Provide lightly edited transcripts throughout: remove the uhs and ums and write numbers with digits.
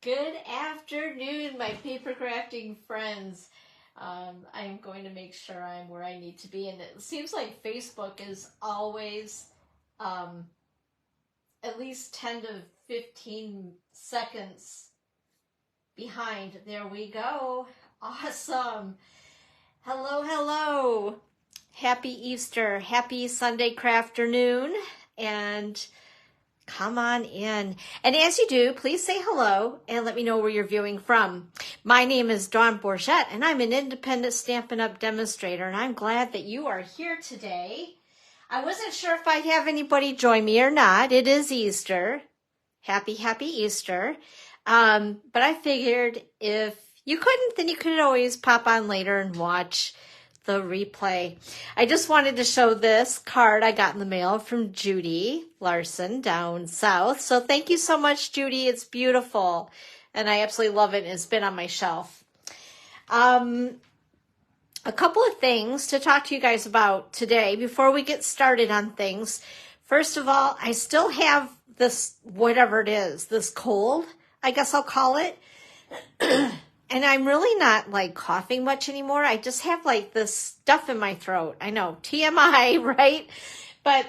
Good afternoon, my paper crafting friends. I'm going to make sure I'm where I need to be, and it seems like Facebook is always at least 10 to 15 seconds behind. There we go. Awesome. Hello, hello. Happy Easter. Happy Sunday crafternoon, and come on in. And as you do, please say hello and let me know where you're viewing from. My name is Dawn Bourgette, and I'm an independent Stampin' Up! Demonstrator, and I'm glad that you are here today. I wasn't sure if I'd have anybody join me or not. It is Easter. Happy Easter. But I figured if you couldn't, then you could always pop on later and watch the replay. I just wanted to show this card I got in the mail from Judy Larson down south. So thank you so much, Judy. It's beautiful, and I absolutely love it. It's been on my shelf. A couple of things to talk to you guys about today before we get started on things. First of all, I still have this, whatever it is, this cold, I guess I'll call it. And I'm really not like coughing much anymore. I just have like this stuff in my throat. I know, TMI, right? But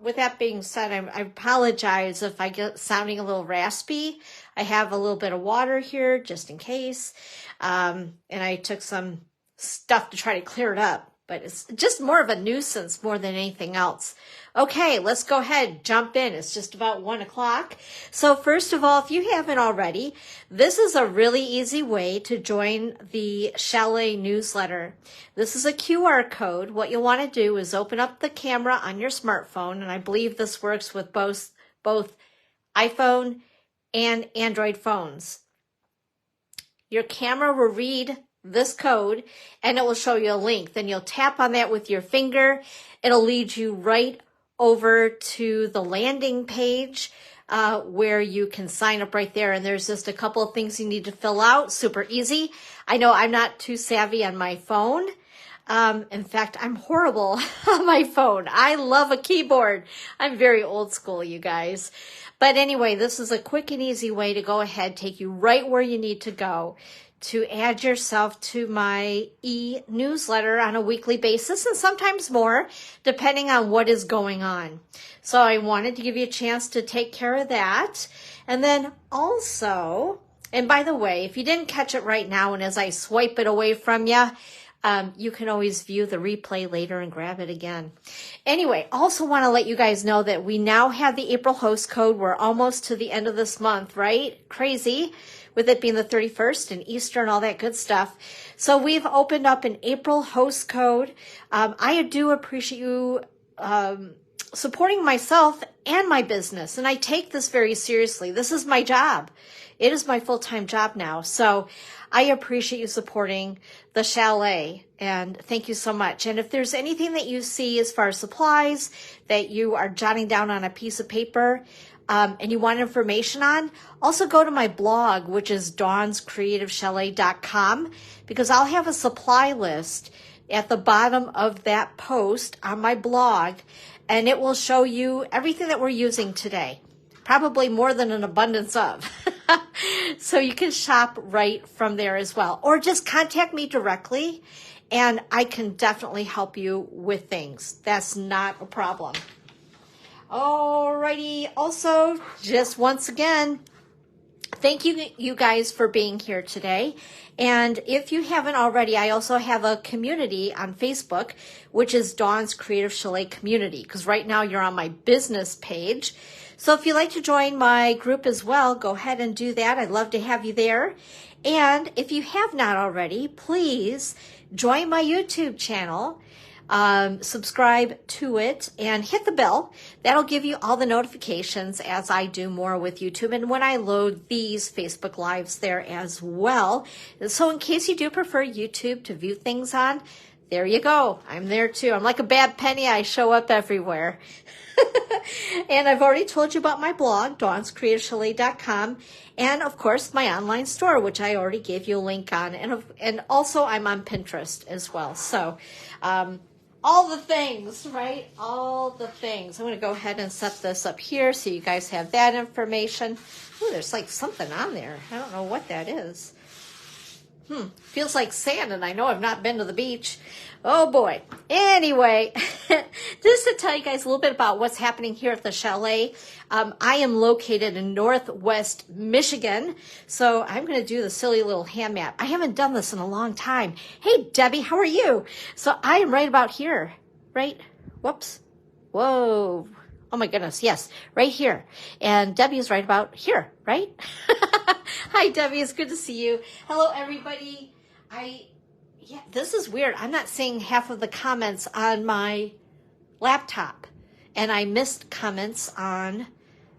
with that being said, I apologize if I get sounding a little raspy. I have a little bit of water here just in case. And I took some stuff to try to clear it up. But it's just more of a nuisance more than anything else. Okay, let's go ahead, jump in. It's just about 1 o'clock. So first of all, if you haven't already, this is a really easy way to join the Chalet newsletter. This is a QR code. What you'll want to do is open up the camera on your smartphone, and I believe this works with both iPhone and Android phones. Your camera will read this code, and it will show you a link. Then you'll tap on that with your finger. It'll lead you right over to the landing page where you can sign up right there. And there's just a couple of things you need to fill out. Super easy. I know I'm not too savvy on my phone. In fact, I'm horrible on my phone. I love a keyboard. I'm very old school, you guys. But anyway, this is a quick and easy way to go ahead, take you right where you need to go to add yourself to my e-newsletter on a weekly basis, and sometimes more, depending on what is going on. So I wanted to give you a chance to take care of that. And then also, and by the way, if you didn't catch it right now, and as I swipe it away from you, you can always view the replay later and grab it again. Anyway, also want to let you guys know that we now have the April host code. We're almost to the end of this month, right? Crazy, with it being the 31st and Easter and all that good stuff. So we've opened up an April host code. I do appreciate you supporting myself and my business, and I take this very seriously. This is my job. It is my full-time job now. So I appreciate you supporting the Chalet, and thank you so much. And if there's anything that you see as far as supplies that you are jotting down on a piece of paper and you want information on, also go to my blog, which is dawnscreativechalet.com, because I'll have a supply list at the bottom of that post on my blog, and it will show you everything that we're using today. Probably more than an abundance of. So you can shop right from there as well. Or just contact me directly, and I can definitely help you with things. That's not a problem. Alrighty. Also, just once again, thank you guys for being here today. And if you haven't already, I also have a community on Facebook, which is Dawn's Creative Chalet Community, because right now you're on my business page. So if you'd like to join my group as well, go ahead and do that. I'd love to have you there. And if you have not already, please join my YouTube channel. Subscribe to it and hit the bell. That'll give you all the notifications as I do more with YouTube and when I load these Facebook Lives there as well. So in case you do prefer YouTube to view things on, there you go. I'm there too. I'm like a bad penny. I show up everywhere. And I've already told you about my blog, dawnscreativechalet.com, and of course my online store, which I already gave you a link on. And also I'm on Pinterest as well. So all the things, right? All the things. I'm going to go ahead and set this up here so you guys have that information. Ooh, there's like something on there. I don't know what that is. Feels like sand, and I know I've not been to the beach. Oh boy. Anyway, just to tell you guys a little bit about what's happening here at the chalet. I am located in Northwest Michigan, so I'm going to do the silly little hand mat. I haven't done this in a long time. Hey, Debbie, how are you? So I am right about here, right? Whoops. Whoa. Oh my goodness. Yes, right here. And Debbie is right about here, right? Hi, Debbie. It's good to see you. Hello, everybody. Yeah, this is weird. I'm not seeing half of the comments on my laptop. And I missed comments on,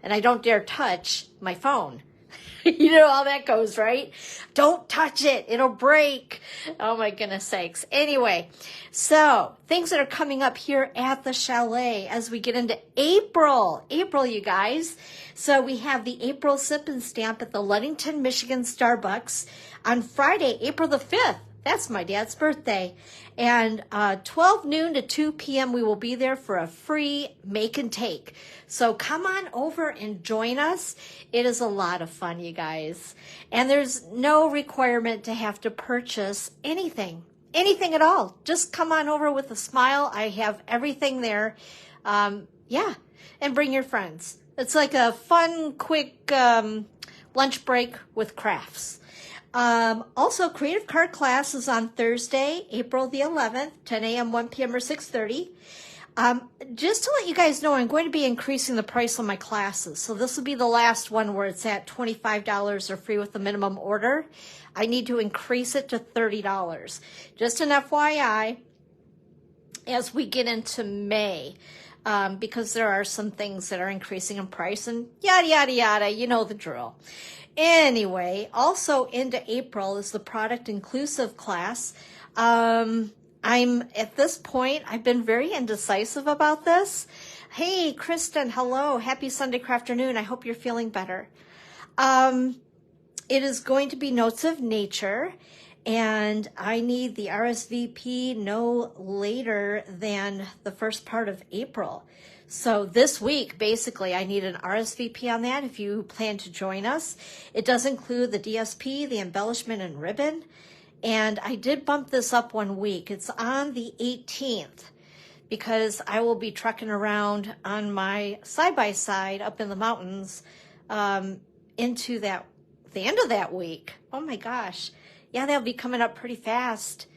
and I don't dare touch my phone. You know how that goes, right? Don't touch it. It'll break. Oh my goodness sakes. Anyway, so things that are coming up here at the chalet as we get into April. April, you guys. So we have the April Sip and Stamp at the Ludington, Michigan Starbucks on Friday, April the 5th. That's my dad's birthday. And 12 noon to 2 p.m. we will be there for a free make and take. So come on over and join us. It is a lot of fun, you guys. And there's no requirement to have to purchase anything at all. Just come on over with a smile. I have everything there. Yeah, and bring your friends. It's like a fun, quick lunch break with crafts. Also, Creative Card class is on Thursday, April the 11th, 10 a.m., 1 p.m., or 6:30. Just to let you guys know, I'm going to be increasing the price on my classes. So this will be the last one where it's at $25 or free with the minimum order. I need to increase it to $30. Just an FYI, as we get into May, because there are some things that are increasing in price and yada, yada, yada. You know the drill. Anyway, also into April is the product inclusive class. I'm at this point, I've been very indecisive about this. Hey, Kristen, hello. Happy Sunday afternoon. I hope you're feeling better. It is going to be Notes of Nature, and I need the RSVP no later than the first part of April. So this week, basically, I need an RSVP on that if you plan to join us. It does include the DSP, the embellishment, and ribbon. And I did bump this up 1 week. It's on the 18th because I will be trucking around on my side-by-side up in the mountains into the end of that week. Oh my gosh. Yeah, that'll be coming up pretty fast.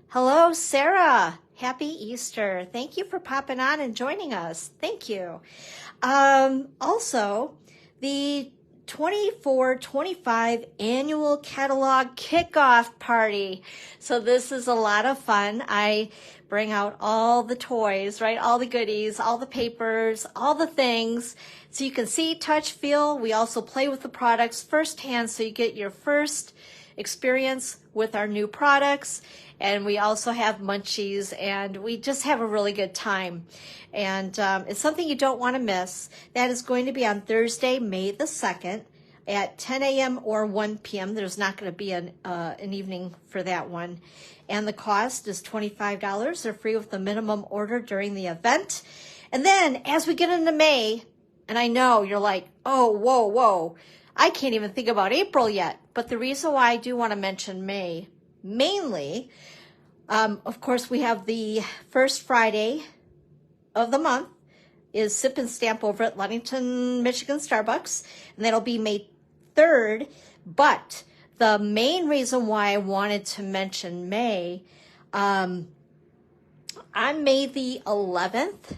Hello, Sarah. Happy Easter. Thank you for popping on and joining us. Thank you. Also, the 24-25 annual catalog kickoff party. So this is a lot of fun. I bring out all the toys, right? All the goodies, all the papers, all the things. So you can see, touch, feel. We also play with the products firsthand so you get your first experience with our new products. And we also have munchies, and we just have a really good time. And it's something you don't want to miss. That is going to be on Thursday, May the 2nd at 10 a.m. or 1 p.m. There's not going to be an evening for that one. And the cost is $25. They're free with the minimum order during the event. And then as we get into May, and I know you're like, oh, whoa, I can't even think about April yet. But the reason why I do want to mention May, mainly, of course, we have the first Friday of the month is Sip and Stamp over at Ludington, Michigan Starbucks, and that'll be May 3rd. But the main reason why I wanted to mention May, on May the 11th,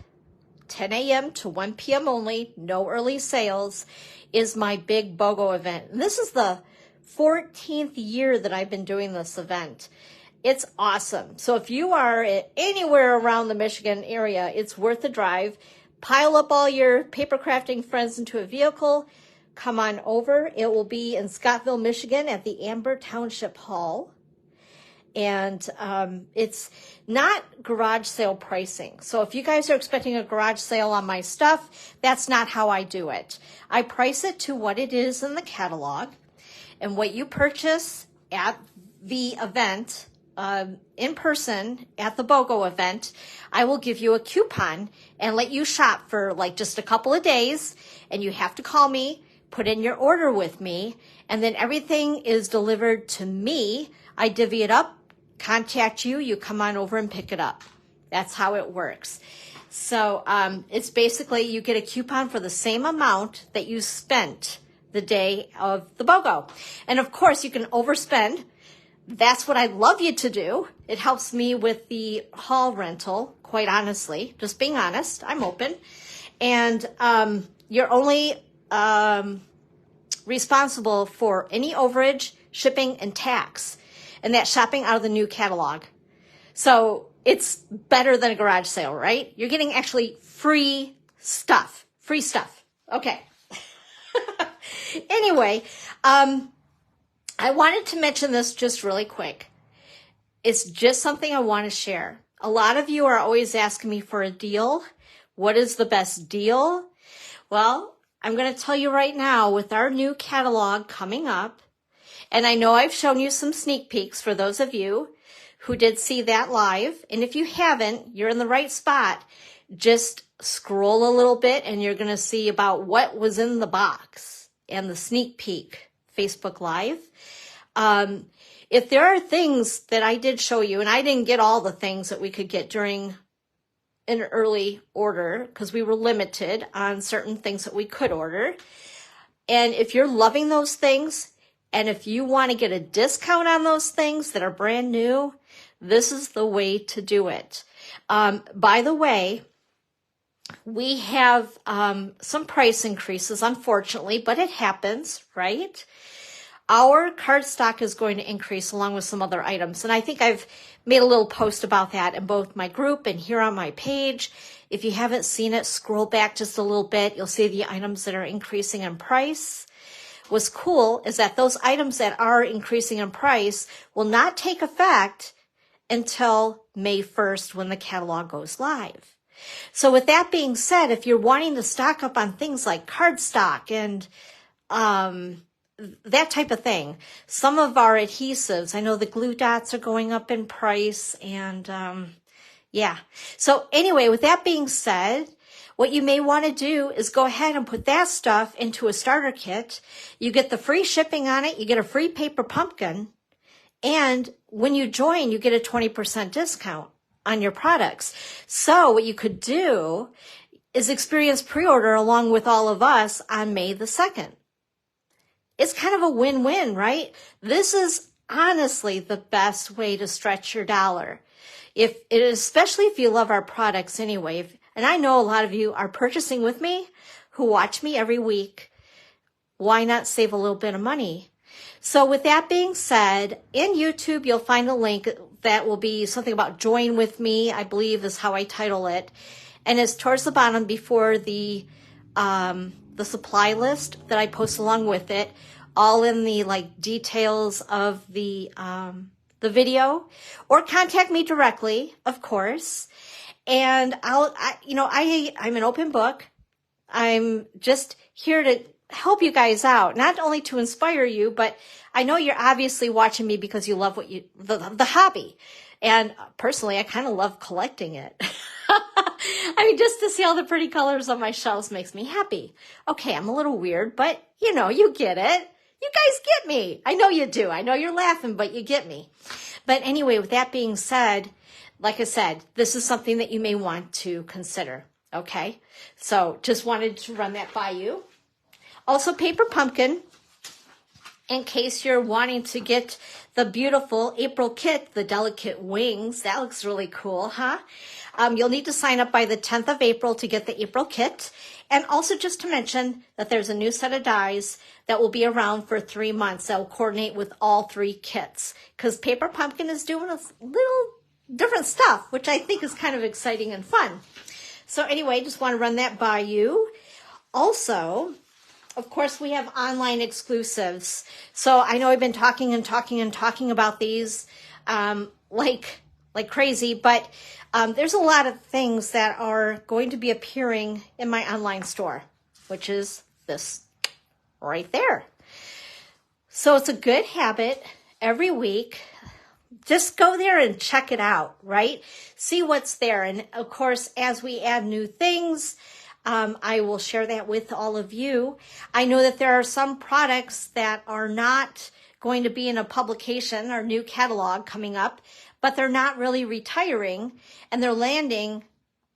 10 a.m. to 1 p.m. only, no early sales, is my big BOGO event. And this is the 14th year that I've been doing this event. It's awesome. So if you are anywhere around the Michigan area, it's worth the drive. Pile up all your paper crafting friends into a vehicle. Come on over. It will be in Scottville, Michigan at the Amber Township Hall. And it's not garage sale pricing. So if you guys are expecting a garage sale on my stuff, that's not how I do it. I price it to what it is in the catalog. And what you purchase at the event in person at the BOGO event, I will give you a coupon and let you shop for like just a couple of days. And you have to call me, put in your order with me, and then everything is delivered to me. I divvy it up, contact you, you come on over and pick it up. That's how it works. So it's basically you get a coupon for the same amount that you spent the day of the BOGO. And of course, you can overspend. That's what I'd love you to do. It helps me with the hall rental, quite honestly. Just being honest, I'm open. And you're only responsible for any overage, shipping, and tax. And that's shopping out of the new catalog. So it's better than a garage sale, right? You're getting actually free stuff. Free stuff. Okay. Anyway, I wanted to mention this just really quick. It's just something I want to share. A lot of you are always asking me for a deal. What is the best deal? Well, I'm going to tell you right now with our new catalog coming up, and I know I've shown you some sneak peeks for those of you who did see that live. And if you haven't, you're in the right spot. Just scroll a little bit and you're going to see about what was in the box and the sneak peek Facebook Live. If there are things that I did show you, and I didn't get all the things that we could get during an early order because we were limited on certain things that we could order. And if you're loving those things, and if you want to get a discount on those things that are brand new, this is the way to do it. By the way, we have some price increases, unfortunately, but it happens, right? Our cardstock is going to increase along with some other items. And I think I've made a little post about that in both my group and here on my page. If you haven't seen it, scroll back just a little bit. You'll see the items that are increasing in price. What's cool is that those items that are increasing in price will not take effect until May 1st when the catalog goes live. So with that being said, if you're wanting to stock up on things like cardstock and that type of thing, some of our adhesives, I know the glue dots are going up in price, and yeah. So anyway, with that being said, what you may want to do is go ahead and put that stuff into a starter kit. You get the free shipping on it. You get a free paper pumpkin. And when you join, you get a 20% discount on your products. So what you could do is experience pre-order along with all of us on May the 2nd. It's kind of a win-win, right? This is honestly the best way to stretch your dollar. Especially if you love our products anyway. And I know a lot of you are purchasing with me who watch me every week. Why not save a little bit of money? So with that being said, in YouTube, you'll find a link that will be something about join with me, I believe is how I title it. And it's towards the bottom before the supply list that I post along with it, all in the like details of the video, or contact me directly, of course. And I'm an open book. I'm just here to help you guys out, not only to inspire you, but I know you're obviously watching me because you love the hobby. And personally, I kind of love collecting it. I mean, just to see all the pretty colors on my shelves makes me happy. Okay, I'm a little weird, but you get it. You guys get me. I know you do. I know you're laughing, but you get me. But anyway, with that being said, like I said, this is something that you may want to consider. Okay, so just wanted to run that by you. Also, paper pumpkin, in case you're wanting to get the beautiful April kit, the delicate wings. That looks really cool, huh? You'll need to sign up by the 10th of April to get the April kit. And also just to mention that there's a new set of dies that will be around for 3 months that will coordinate with all 3 kits. Because Paper Pumpkin is doing a little different stuff, which I think is kind of exciting and fun. So anyway, just want to run that by you. Also, of course, we have online exclusives. So I know I've been talking about these like crazy, but there's a lot of things that are going to be appearing in my online store, which is this right there. So it's a good habit every week. just go there and check it out, right? See what's there. And of course, as we add new things, I will share that with all of you. I know that there are some products that are not going to be in a publication or new catalog coming up, but they're not really retiring and they're landing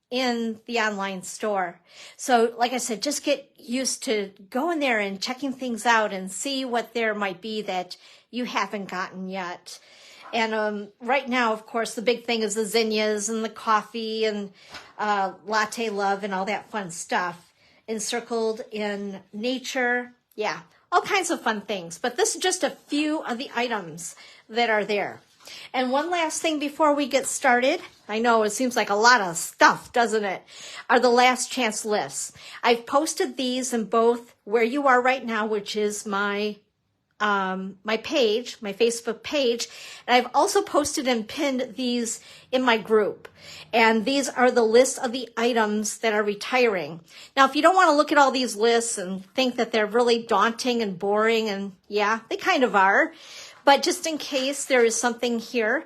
in the online store. So like I said, just get used to going there and checking things out and see what there might be that you haven't gotten yet. And right now, of course, the big thing is the zinnias and the coffee and latte love and all that fun stuff encircled in nature. Yeah, all kinds of fun things. But this is just a few of the items that are there. And one last thing before we get started, I know it seems like a lot of stuff, doesn't it, are the last chance lists. I've posted these in both Where You Are Right Now, which is my page, my Facebook page, and I've also posted and pinned these in my group. And these are the list of the items that are retiring. Now, if you don't want to look at all these lists and think that they're really daunting and boring, and yeah, they kind of are, but just in case there is something here,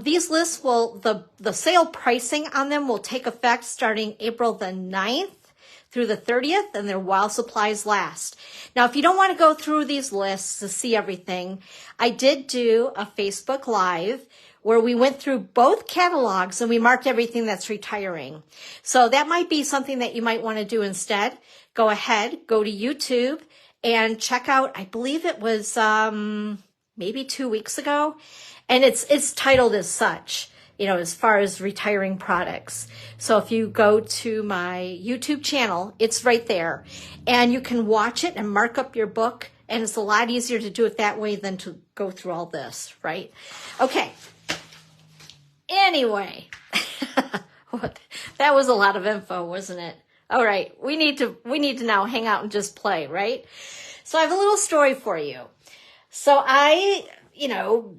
these lists will, the sale pricing on them will take effect starting April the 9th through the 30th, and they're while supplies last. Now, if you don't want to go through these lists to see everything, I did do a Facebook Live where we went through both catalogs and we marked everything that's retiring. So that might be something that you might want to do instead. Go ahead, go to YouTube and check out, I believe it was maybe 2 weeks ago, and it's titled as such, you know, as far as retiring products. So if you go to my YouTube channel, it's right there, and you can watch it and mark up your book, and it's a lot easier to do it that way than to go through all this, right? Okay. Anyway, that was a lot of info, wasn't it? All right, we need to now hang out and just play, right? So I have a little story for you. So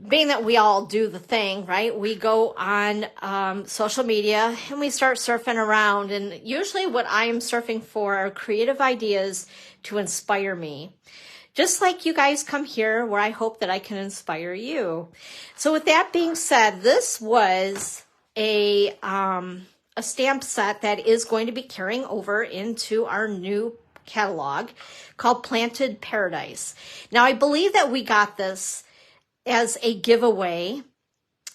being that we all do the thing, right? We go on social media and we start surfing around. And usually what I am surfing for are creative ideas to inspire me. Just like you guys come here where I hope that I can inspire you. So with that being said, this was a stamp set that is going to be carrying over into our new catalog called Planted Paradise. Now, I believe that we got this as a giveaway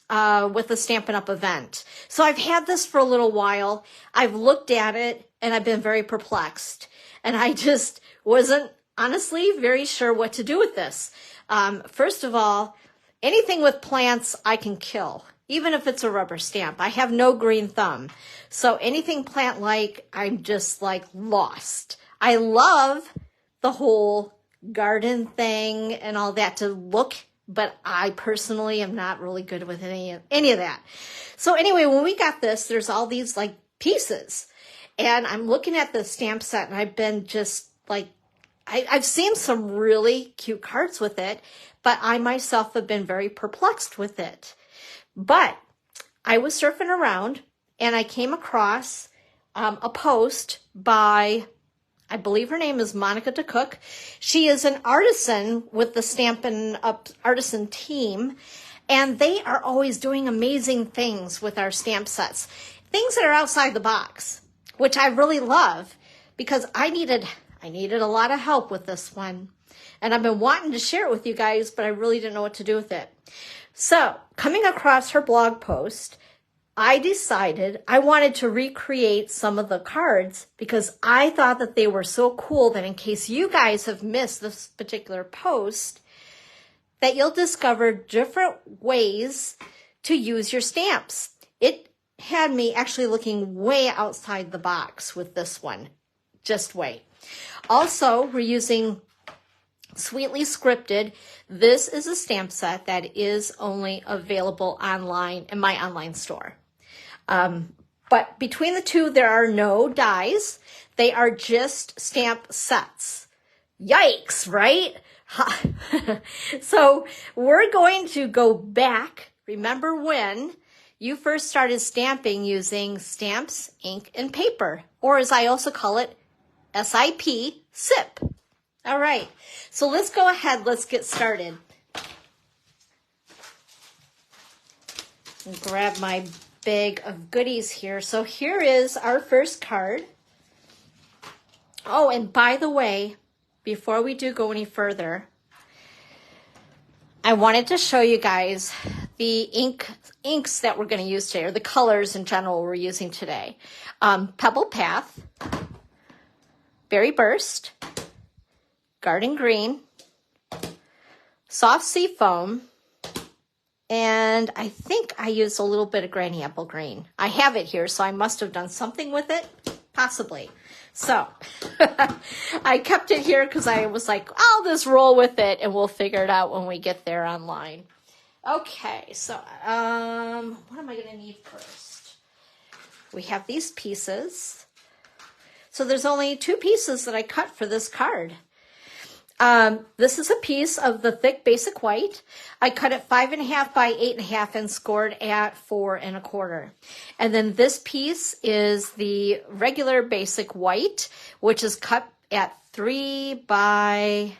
with the Stampin' Up! Event. So I've had this for a little while. I've looked at it and I've been very perplexed. And I just wasn't honestly very sure what to do with this. First of all, anything with plants I can kill, even if it's a rubber stamp. I have no green thumb. So anything plant-like, I'm just like lost. I love the whole garden thing and all that to look, but I personally am not really good with any of that. So anyway, when we got this, there's all these like pieces, and I'm looking at the stamp set, and I've been just like, I've seen some really cute cards with it, but I myself have been very perplexed with it. But I was surfing around and I came across a post by, I believe her name is Monica DeCook. She is an artisan with the Stampin' Up! Artisan team, and they are always doing amazing things with our stamp sets. Things that are outside the box, which I really love because I needed a lot of help with this one. And I've been wanting to share it with you guys, but I really didn't know what to do with it. So, coming across her blog post, I decided I wanted to recreate some of the cards because I thought that they were so cool that in case you guys have missed this particular post, that you'll discover different ways to use your stamps. It had me actually looking way outside the box with this one. Just wait. Also, we're using Sweetly Scripted. This is a stamp set that is only available online in my online store. But between the two, there are no dies. They are just stamp sets. Yikes, right? So we're going to go back. Remember when you first started stamping using stamps, ink, and paper, or as I also call it, SIP, SIP. All right, so let's go ahead. Let's get started. grab my bag of goodies here. So here is our first card. Oh, and by the way, before we do go any further, I wanted to show you guys the inks that we're going to use today, or the colors in general we're using today. Pebble Path, Berry Burst, Garden Green, Soft Sea Foam, and I think I used a little bit of Granny Apple Green. I have it here, so I must have done something with it, possibly. So I kept it here because I was like, I'll just roll with it and we'll figure it out when we get there online. Okay, so what am I going to need first? We have these pieces. So there's only 2 pieces that I cut for this card. This is a piece of the thick basic white. I cut it 5.5 by 8.5 and scored at 4 1/4. And then this piece is the regular basic white, which is cut at 3 by,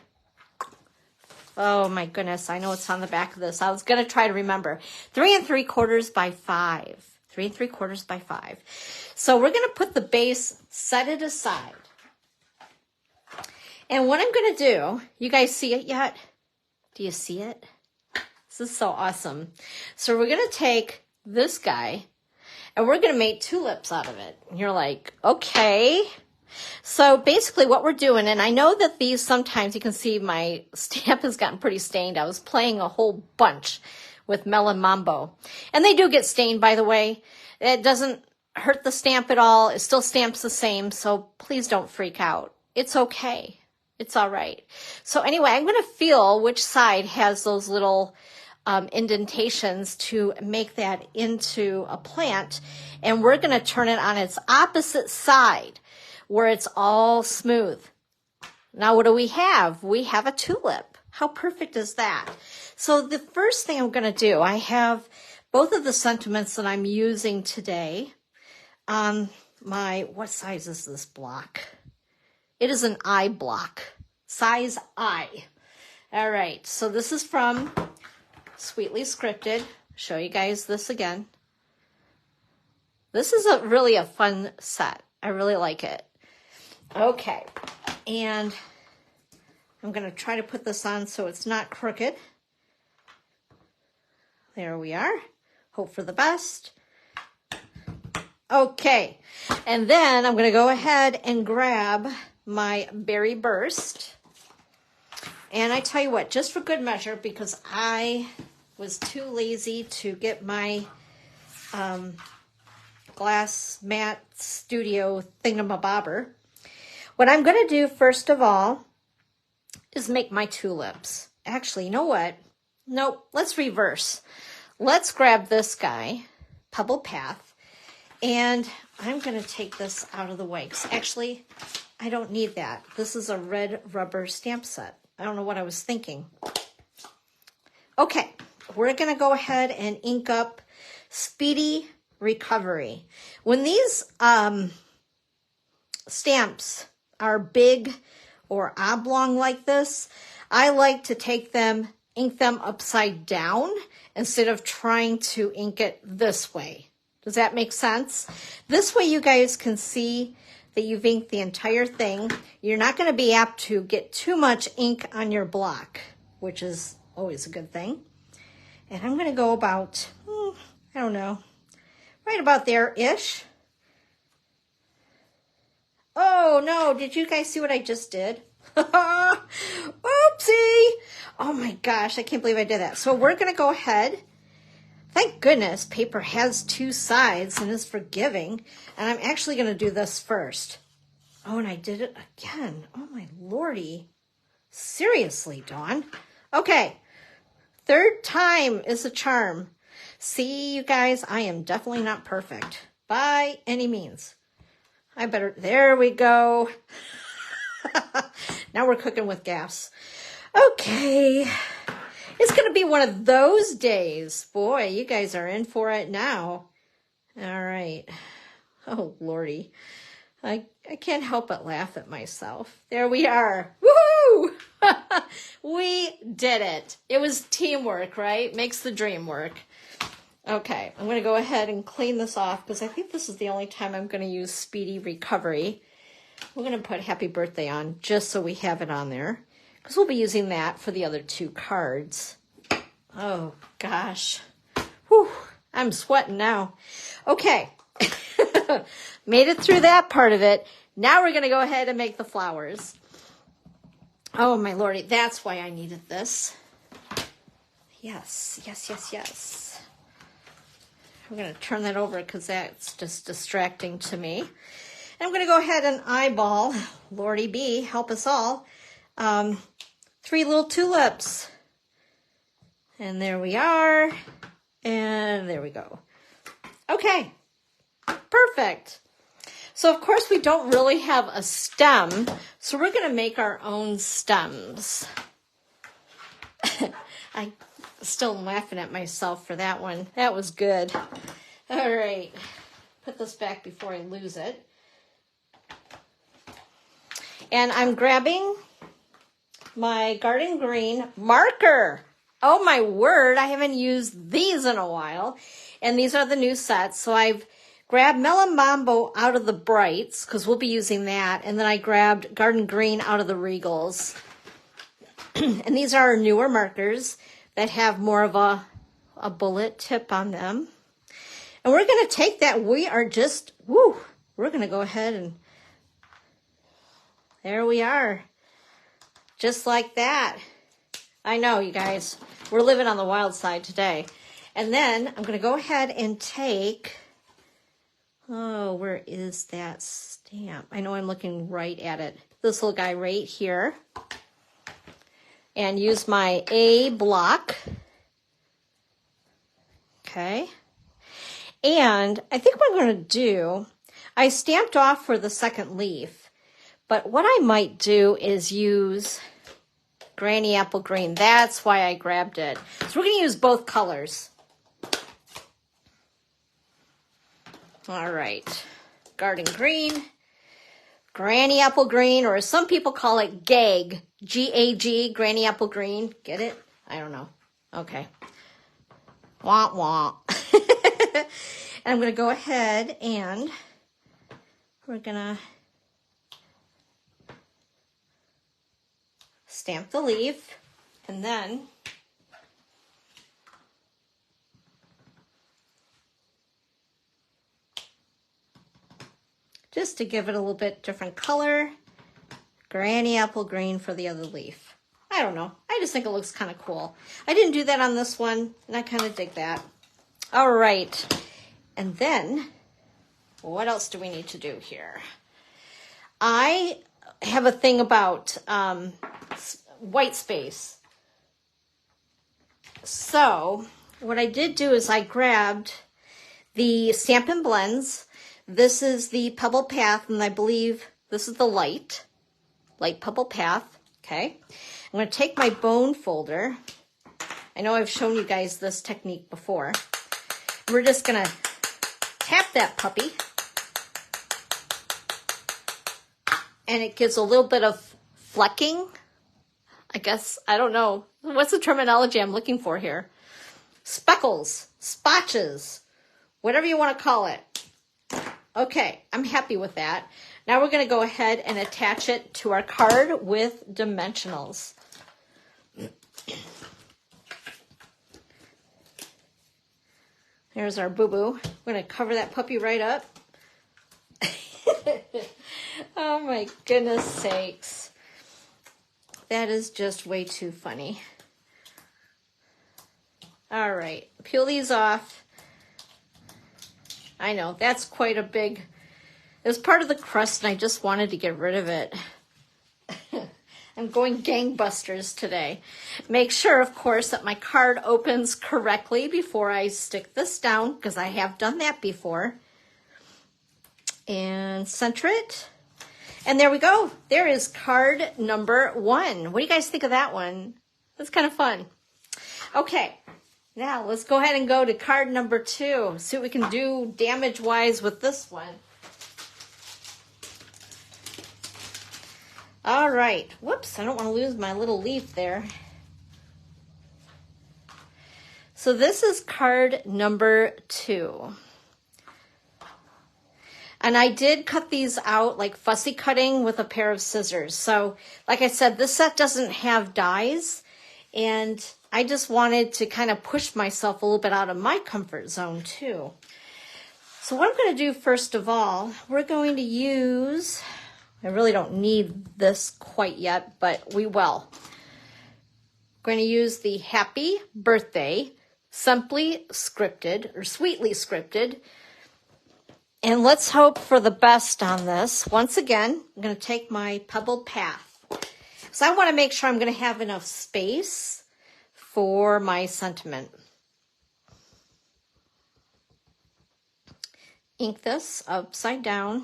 oh my goodness, I know it's on the back of this. I was going to try to remember. 3 3/4 by 5. 3 3/4 by 5. So we're going to put the base, set it aside. And what I'm going to do, you guys see it yet? Do you see it? This is so awesome. So we're going to take this guy and we're going to make tulips out of it. And you're like, okay. So basically what we're doing, and I know that these sometimes, you can see my stamp has gotten pretty stained. I was playing a whole bunch with Melon Mambo. And they do get stained, by the way. It doesn't hurt the stamp at all. It still stamps the same. So please don't freak out. It's okay. It's all right. So anyway, I'm going to feel which side has those little indentations to make that into a plant. And we're going to turn it on its opposite side where it's all smooth. Now, what do we have? We have a tulip. How perfect is that? So the first thing I'm going to do, I have both of the sentiments that I'm using today on my, what size is this block? It is an I block, size I. All right, so this is from Sweetly Scripted. Show you guys this again. This is really a fun set. I really like it. Okay, and I'm going to try to put this on so it's not crooked. There we are. Hope for the best. Okay, and then I'm going to go ahead and grab my Berry Burst. And I tell you what, just for good measure, because I was too lazy to get my glass mat studio thingamabobber, what I'm going to do first of all is make my tulips. Actually, you know what? Nope, let's reverse. Let's grab this guy, Pebble Path, and I'm going to take this out of the way. 'Cause actually, I don't need that. This is a red rubber stamp set. I don't know what I was thinking. Okay, we're going to go ahead and ink up Speedy Recovery. When these stamps are big or oblong like this, I like to take them, ink them upside down instead of trying to ink it this way. Does that make sense? This way you guys can see that you've inked the entire thing. You're not going to be apt to get too much ink on your block, which is always a good thing. And I'm going to go about, I don't know, right about there-ish. Oh, no, did you guys see what I just did? Oopsie! Oh my gosh, I can't believe I did that. So we're going to go ahead. Thank goodness paper has 2 sides and is forgiving. And I'm actually going to do this first. Oh, and I did it again. Oh, my lordy. Seriously, Dawn. Okay. 3rd time is a charm. See, you guys, I am definitely not perfect by any means. I better, there we go. Now we're cooking with gas. Okay. It's going to be one of those days. Boy, you guys are in for it now. All right. Oh, Lordy. I can't help but laugh at myself. There we are. Woohoo! We did it. It was teamwork, right? Makes the dream work. Okay, I'm going to go ahead and clean this off because I think this is the only time I'm going to use Speedy Recovery. We're going to put Happy Birthday on just so we have it on there because we'll be using that for the other 2 cards. Oh, gosh. Whew, I'm sweating now. Okay. Made it through that part of it. Now we're going to go ahead and make the flowers. Oh, my lordy. That's why I needed this. Yes, yes, yes, yes. I'm going to turn that over because that's just distracting to me. And I'm going to go ahead and eyeball, Lordy B, help us all, 3 little tulips. And there we are. And there we go. Okay, perfect. So, of course, we don't really have a stem, so we're going to make our own stems. I'm still laughing at myself for that one. That was good. All right, put this back before I lose it. And I'm grabbing my Garden Green marker. Oh, my word, I haven't used these in a while. And these are the new sets, so I've grabbed Melon Mambo out of the Brights, because we'll be using that. And then I grabbed Garden Green out of the Regals. And these are our newer markers that have more of a bullet tip on them. And we're going to take that. We are just, woo, we're going to go ahead and, there we are. Just like that. I know, you guys, we're living on the wild side today. And then I'm going to go ahead and take, oh, where is that stamp? I know I'm looking right at it. This little guy right here. And use my A block. Okay. And I think what I'm going to do, I stamped off for the second leaf. But what I might do is use Granny Apple Green. That's why I grabbed it. So we're going to use both colors. All right. Garden Green, Granny Apple Green, or as some people call it, GAG. G-A-G, Granny Apple Green. Get it? I don't know. Okay. Wah, wah. And I'm going to go ahead and we're going to stamp the leaf, and then just to give it a little bit different color, Granny Apple Green for the other leaf. I don't know. I just think it looks kind of cool. I didn't do that on this one, and I kind of dig that. All right. And then, what else do we need to do here? I have a thing about white space. So what I did do is I grabbed the Stampin' Blends. This is the Pebble Path, and I believe this is the light Pebble Path. Okay. I'm going to take my bone folder. I know I've shown you guys this technique before. We're just going to tap that puppy. And it gives a little bit of flecking. I guess, I don't know. What's the terminology I'm looking for here? Speckles, spotches, whatever you want to call it. Okay, I'm happy with that. Now we're going to go ahead and attach it to our card with dimensionals. There's our boo-boo. We're going to cover that puppy right up. Oh my goodness sakes. That is just way too funny. All right, peel these off. I know, that's quite a big, it was part of the crust and I just wanted to get rid of it. I'm going gangbusters today. Make sure, of course, that my card opens correctly before I stick this down, because I have done that before. And center it. And there we go. There is card number 1. What do you guys think of that one? That's kind of fun. Okay, now let's go ahead and go to card number 2. See what we can do damage-wise with this one. All right. Whoops, I don't want to lose my little leaf there. So this is card number 2. And I did cut these out like fussy cutting with a pair of scissors. So like I said, this set doesn't have dies, and I just wanted to kind of push myself a little bit out of my comfort zone too. So what I'm going to do first of all, we're going to use, I really don't need this quite yet, but we will. We're going to use the Happy Birthday Simply Scripted or Sweetly Scripted. And let's hope for the best on this. Once again, I'm going to take my pebbled path. So I want to make sure I'm going to have enough space for my sentiment. Ink this upside down.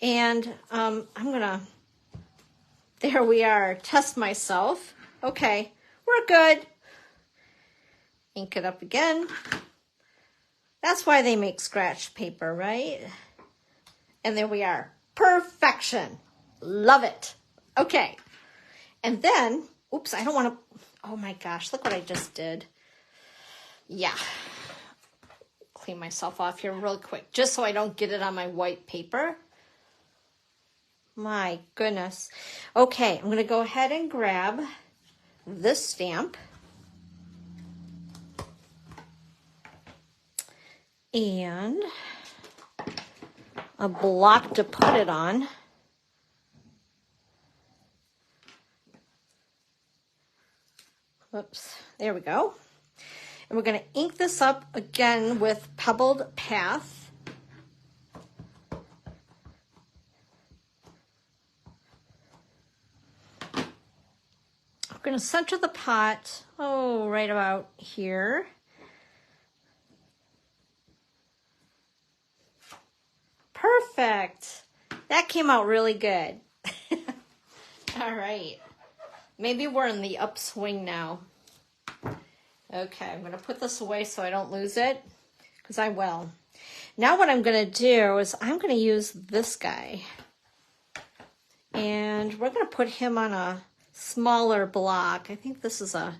And I'm going to, there we are, test myself. Okay, we're good. Ink it up again. That's why they make scratch paper, right? And there we are. Perfection. Love it. Okay. And then, oops, I don't want to, oh my gosh, look what I just did. Yeah. Clean myself off here real quick, just so I don't get it on my white paper. My goodness. Okay, I'm going to go ahead and grab this stamp. And a block to put it on. Whoops, there we go. And we're going to ink this up again with Pebbled Path. We're going to center the pot, oh, right about here. Perfect. That came out really good. All right. Maybe we're in the upswing now. Okay, I'm going to put this away so I don't lose it, because I will. Now what I'm going to do is I'm going to use this guy. And we're going to put him on a smaller block. I think this is a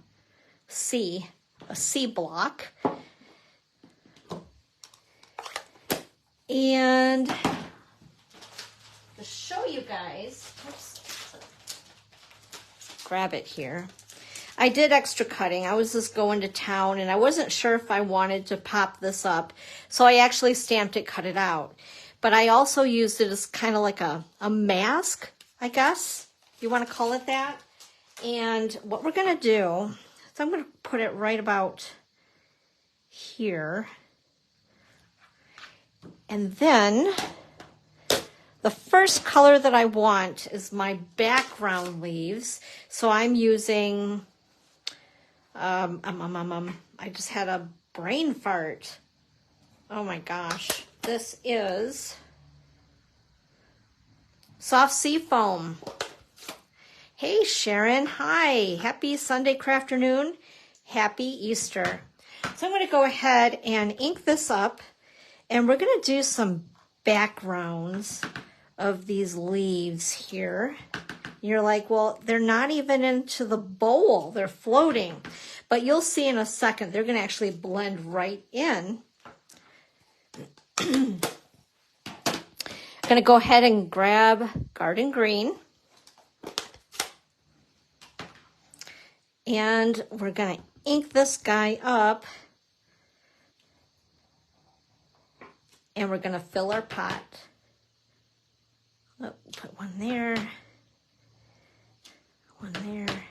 C block. And to show you guys, oops, grab it here. I did extra cutting. I was just going to town and I wasn't sure if I wanted to pop this up. So I actually stamped it, cut it out. But I also used it as kind of like a mask, I guess, if you want to call it that. And what we're going to do is I'm going to put it right about here. And then the first color that I want is my background leaves. So I'm using, I just had a brain fart. Oh my gosh. This is Soft Sea Foam. Hey Sharon, hi. Happy Sunday crafternoon. Happy Easter. So I'm going to go ahead and ink this up. And we're going to do some backgrounds of these leaves here. You're like, well, they're not even into the bowl. They're floating. But you'll see in a second, they're going to actually blend right in. I'm going to go ahead and grab Garden Green. And we're going to ink this guy up. And we're going to fill our pot. Oh, put one there. One there.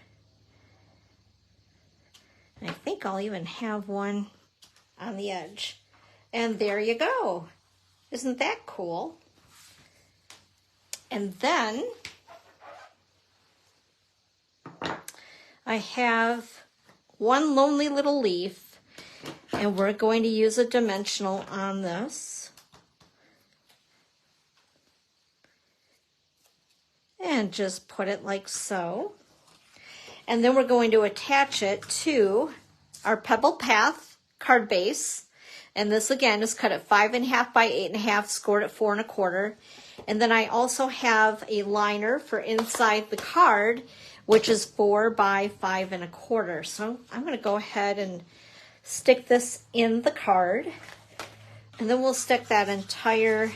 And I think I'll even have one on the edge. And there you go. Isn't that cool? And then I have one lonely little leaf. And we're going to use a dimensional on this. And just put it like so. And then we're going to attach it to our Pebble Path card base. And this again is cut at 5.5 by 8.5, scored at 4 1/4. And then I also have a liner for inside the card, which is 4 by 5 1/4. So I'm going to go ahead and stick this in the card. And then we'll stick that entire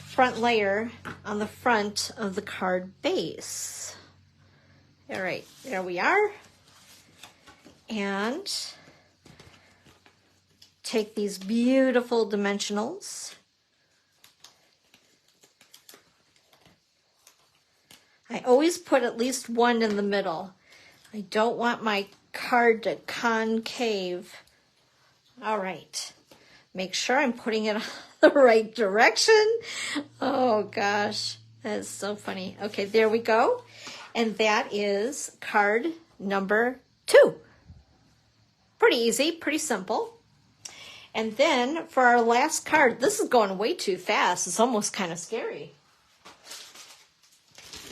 front layer on the front of the card base. All right, there we are. And take these beautiful dimensionals. I always put at least one in the middle. I don't want my card to concave. All right. Make sure I'm putting it the right direction. Oh gosh, that is so funny. Okay, there we go. And that is card number 2. Pretty easy, pretty simple. And then for our last card, this is going way too fast. It's almost kind of scary.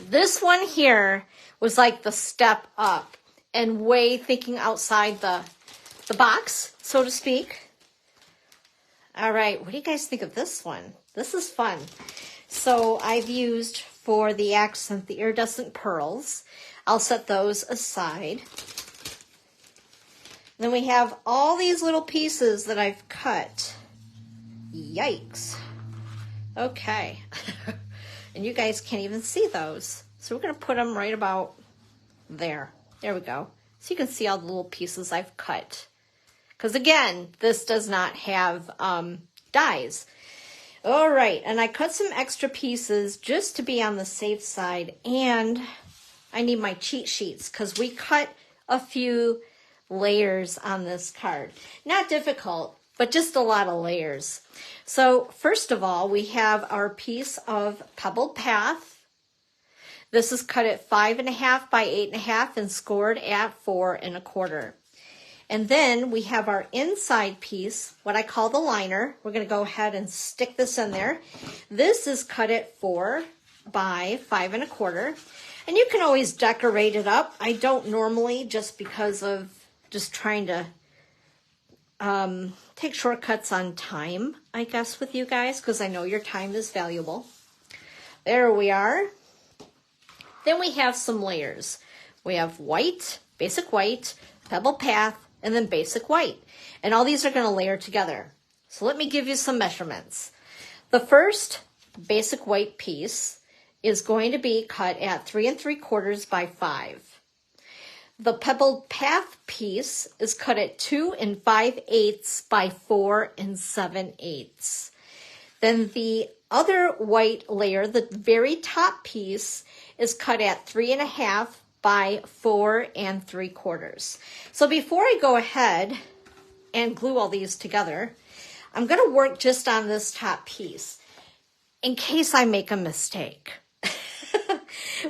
This one here was like the step up and way thinking outside the box, so to speak. All right, what do you guys think of this one? This is fun. So I've used for the accent the iridescent pearls. I'll set those aside. Then we have all these little pieces that I've cut. Yikes. Okay. And you guys can't even see those. So we're going to put them right about there. There we go. So you can see all the little pieces I've cut. Because again, this does not have dies. All right, and I cut some extra pieces just to be on the safe side. And I need my cheat sheets because we cut a few layers on this card. Not difficult, but just a lot of layers. So first of all, we have our piece of pebbled path. This is cut at 5 1/2 by 8 1/2 and scored at 4 1/4. And then we have our inside piece, what I call the liner. We're going to go ahead and stick this in there. This is cut at 4 by 5 1/4. And you can always decorate it up. I don't normally, just because of just trying to take shortcuts on time, I guess, with you guys, because I know your time is valuable. There we are. Then we have some layers. We have white, basic white, pebble path, and then basic white. And all these are going to layer together. So let me give you some measurements. The first basic white piece is going to be cut at 3 3/4 by 5. The pebbled path piece is cut at 2 5/8 by 4 7/8. Then the other white layer, the very top piece, is cut at 3 1/2 by 4 3/4. So before I go ahead and glue all these together, I'm going to work just on this top piece in case I make a mistake.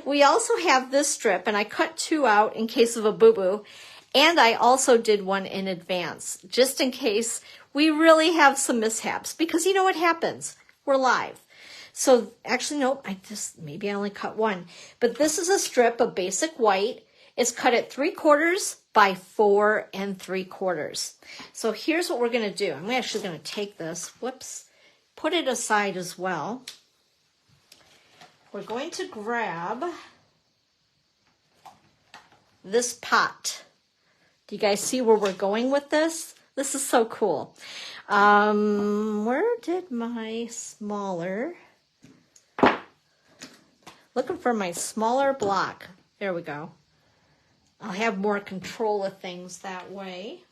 We also have this strip, and I cut 2 out in case of a boo-boo, and I also did one in advance, just in case we really have some mishaps, because you know what happens? We're live. So actually, nope, maybe I only cut 1. But this is a strip of basic white. It's cut at 3/4 by 4 3/4. So here's what we're going to do. I'm actually going to take this, put it aside as well. We're going to grab this pot. Do you guys see where we're going with this? This is so cool. Where did my smaller... Looking for my smaller block. There we go. I'll have more control of things that way.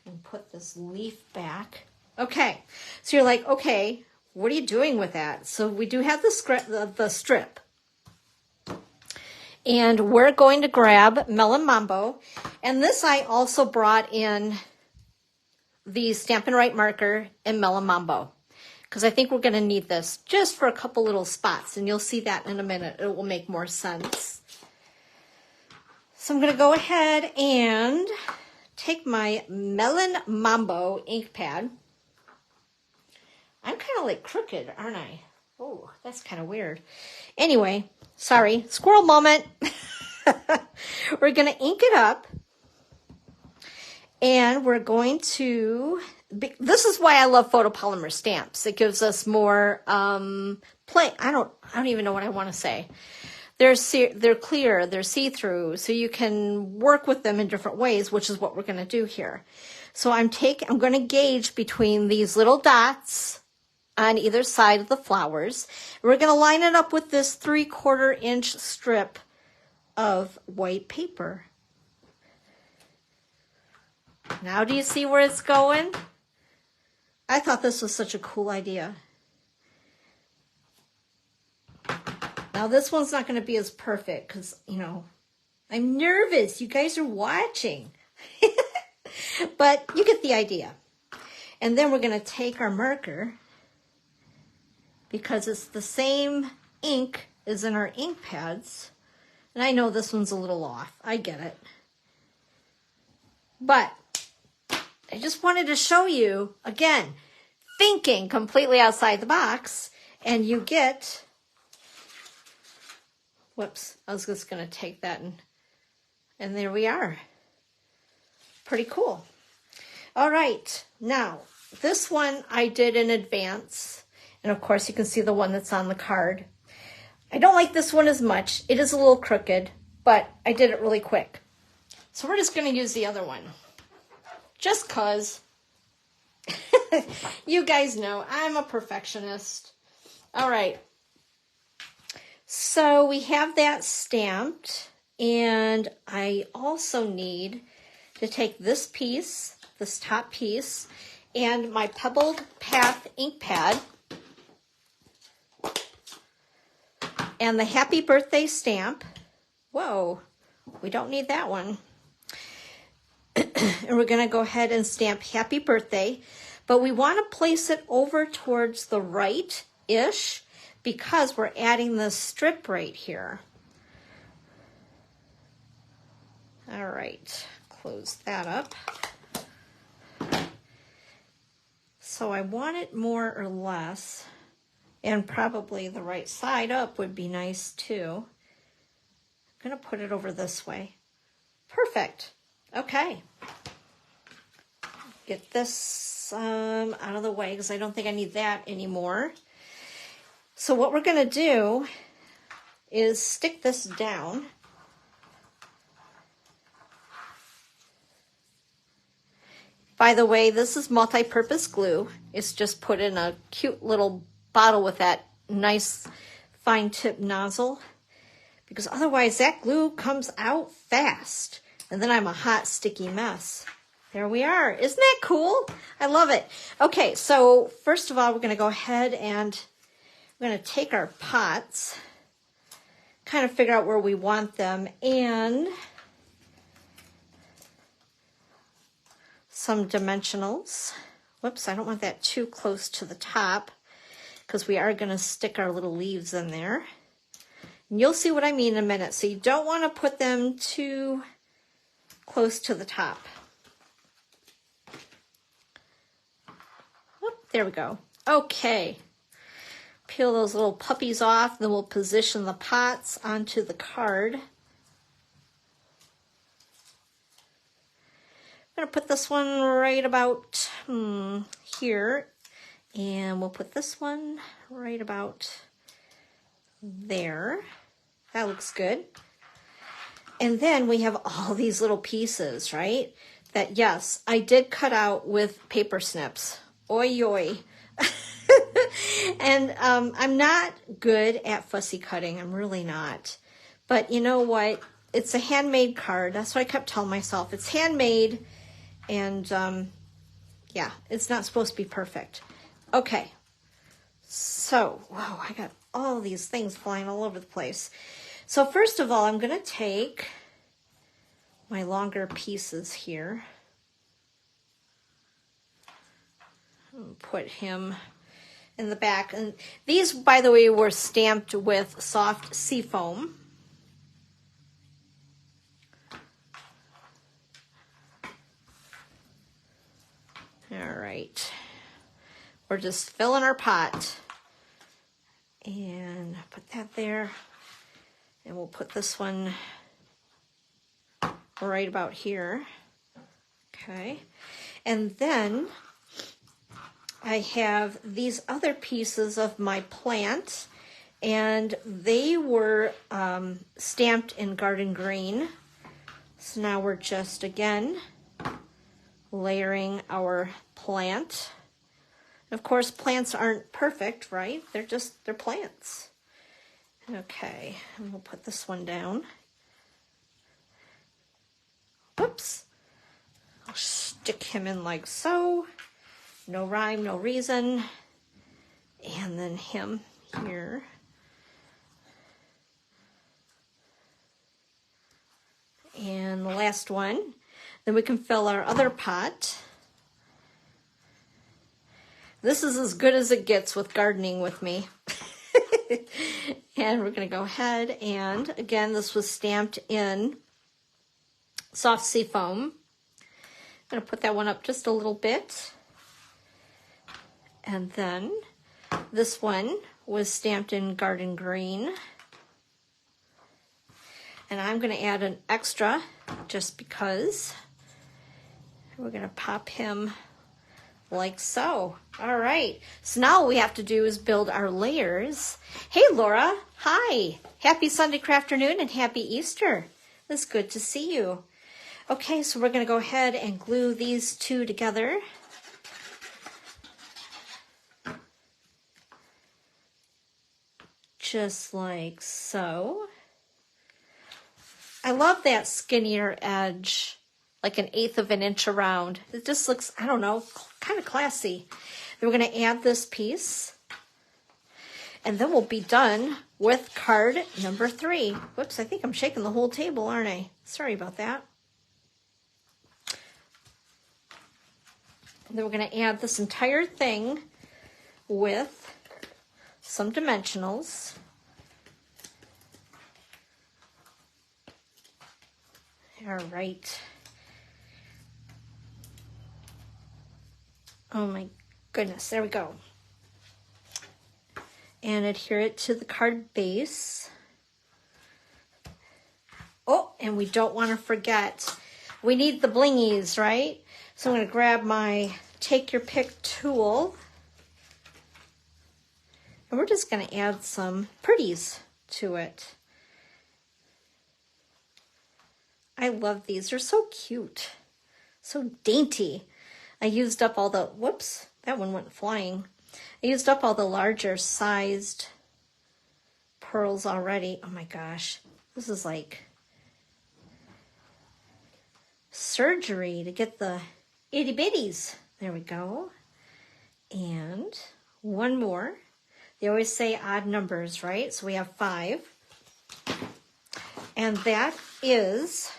And put this leaf back. Okay, so you're like, okay, what are you doing with that? So we do have the strip. And we're going to grab Melon Mambo. And this I also brought in the Stampin' Right marker and Melon Mambo, because I think we're going to need this just for a couple little spots, and you'll see that in a minute. It will make more sense. So I'm going to go ahead and take my Melon Mambo ink pad. I'm kind of like crooked, aren't I? Oh, that's kind of weird. Anyway, sorry, squirrel moment. We're going to ink it up. And we're going to, this is why I love photopolymer stamps. It gives us more plain. I don't even know what I want to say. They're clear, they're see-through, so you can work with them in different ways, which is what we're going to do here. So I'm going to gauge between these little dots on either side of the flowers. We're going to line it up with this 3/4 inch strip of white paper. Now do you see where it's going? I thought this was such a cool idea. Now this one's not going to be as perfect because, you know, I'm nervous. You guys are watching. But you get the idea. And then we're going to take our marker, because it's the same ink as in our ink pads. And I know this one's a little off. I get it. But I just wanted to show you, again, thinking completely outside the box. And you get... Whoops, I was just going to take that and there we are. Pretty cool. All right, now this one I did in advance. And of course you can see the one that's on the card. I don't like this one as much. It is a little crooked, but I did it really quick. So we're just going to use the other one. Just cause. You guys know I'm a perfectionist. All right. So we have that stamped, and I also need to take this piece, this top piece, and my Pebbled Path ink pad, and the Happy Birthday stamp. Whoa, we don't need that one. And we're going to go ahead and stamp Happy Birthday, but we want to place it over towards the right-ish, because we're adding the strip right here. All right, close that up. So I want it more or less, and probably the right side up would be nice too. I'm gonna put it over this way. Perfect. Okay. Get this out of the way because I don't think I need that anymore. So what we're going to do is stick this down. By the way, this is multi-purpose glue. It's just put in a cute little bottle with that nice fine tip nozzle, because otherwise that glue comes out fast and then I'm a hot sticky mess. There we are. Isn't that cool? I love it. Okay, so first of all, we're going to go ahead and we're going to take our pots, kind of figure out where we want them, and some dimensionals. Whoops, I don't want that too close to the top because we are going to stick our little leaves in there. And you'll see what I mean in a minute. So you don't want to put them too close to the top. Whoop, there we go. Okay. Peel those little puppies off, then we'll position the pots onto the card. I'm going to put this one right about here, and we'll put this one right about there. That looks good. And then we have all these little pieces, right? That, yes, I did cut out with paper snips. Oi, oi. And I'm not good at fussy cutting. I'm really not. But you know what? It's a handmade card. That's what I kept telling myself. It's handmade, and yeah, it's not supposed to be perfect. Okay. So, wow, I got all these things flying all over the place. So first of all, I'm going to take my longer pieces here. Put him in the back. And these, by the way, were stamped with soft seafoam. All right. We're just filling our pot. And put that there. And we'll put this one right about here. Okay. And then I have these other pieces of my plant, And they were stamped in garden green. So now we're just, again, layering our plant. Of course, plants aren't perfect, right? They're plants. Okay, and we'll put this one down. Whoops. I'll stick him in like so. No rhyme, no reason. And then him here. And the last one. Then we can fill our other pot. This is as good as it gets with gardening with me. And we're going to go ahead and, again, this was stamped in soft sea foam. I'm going to put that one up just a little bit. And then this one was stamped in garden green. And I'm going to add an extra just because. We're going to pop him like so. All right. So now all we have to do is build our layers. Hey, Laura. Hi. Happy Sunday Crafternoon and happy Easter. It's good to see you. Okay, so we're going to go ahead and glue these two together. Just like so. I love that skinnier edge, like 1/8 of an inch around. It just looks, I don't know, kind of classy. Then we're going to add this piece. And then we'll be done with card number 3. Whoops, I think I'm shaking the whole table, aren't I? Sorry about that. And then we're going to add this entire thing with some dimensionals. All right. Oh my goodness, there we go. And adhere it to the card base. Oh, and we don't want to forget, we need the blingies, right? So I'm going to grab my take your pick tool. And we're just going to add some pretties to it. I love these. They're so cute. So dainty. I used up all the, whoops, that one went flying. I used up all the larger sized pearls already. Oh my gosh. This is like surgery to get the itty bitties. There we go. And one more. They always say odd numbers, right? So we have 5. And that is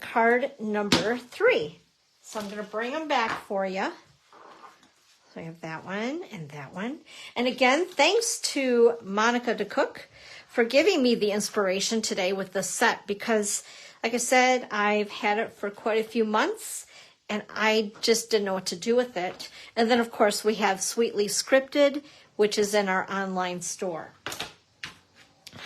card number 3. So I'm going to bring them back for you. So I have that one and that one. And again, thanks to Monica DeCook for giving me the inspiration today with this set because, like I said, I've had it for quite a few months and I just didn't know what to do with it. And then, of course, we have Sweetly Scripted, which is in our online store.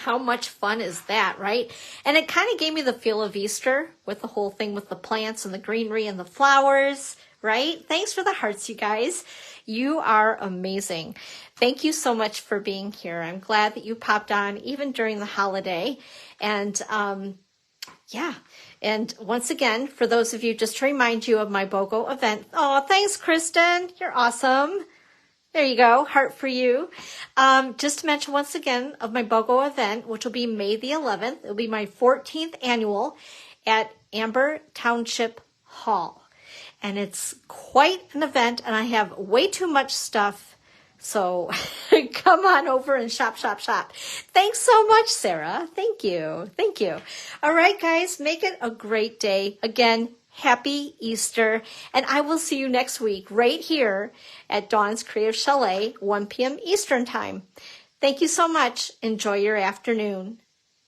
How much fun is that, right? And it kind of gave me the feel of Easter with the whole thing with the plants and the greenery and the flowers, right? Thanks for the hearts, you guys. You are amazing. Thank you so much for being here. I'm glad that you popped on even during the holiday. And yeah, and once again, for those of you, just to remind you of my BOGO event. Oh, thanks, Kristen. You're awesome. There you go, heart for you. Just to mention once again of my BOGO event, which will be May the 11th. It'll be my 14th annual at Amber Township Hall. And it's quite an event, and I have way too much stuff. So come on over and shop, shop, shop. Thanks so much, Sarah. Thank you. Thank you. All right, guys, make it a great day. Again, happy Easter, and I will see you next week right here at Dawn's Creative Chalet, 1 p.m. Eastern Time. Thank you so much. Enjoy your afternoon.